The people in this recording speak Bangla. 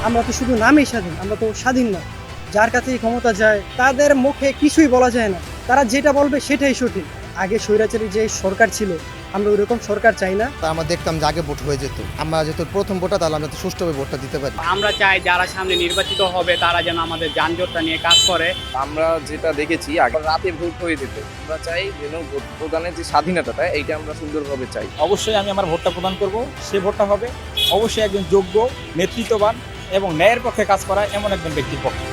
আমরা তো শুধু নামেই স্বাধীন, আমরা তো স্বাধীন না। যার কাছেই ক্ষমতা যায় তাদের মুখে কিছুই বলা যায় না, তারা যেটা বলবে সেটাই সঠিক। আগে স্বৈরাচারী যে সরকার ছিল, আমরা ওইরকম সরকার চাই না। তা আমরা দেখতাম যে আগে ভোট হয়ে যেত, আমরা যেহেতু প্রথম ভোটটা, তাহলে আমরা তো সুষ্ঠুভাবে ভোটটা দিতে পারি। আমরা চাই যারা সামনে নির্বাচিত হবে তারা যেন আমাদের যানজটটা নিয়ে কাজ করে। আমরা যেটা দেখেছি আগে রাতে ভোট হয়ে যেত, আমরা চাই যেন ভোট প্রদানের যে স্বাধীনতাটা এইটা আমরা সুন্দরভাবে চাই। অবশ্যই আমি আমার ভোটটা প্রদান করব, সে ভোটটা হবে অবশ্যই একজন যোগ্য, নেতৃত্ববান এবং ন্যায়ের পক্ষে কাজ করা এমন একজন ব্যক্তির পক্ষে।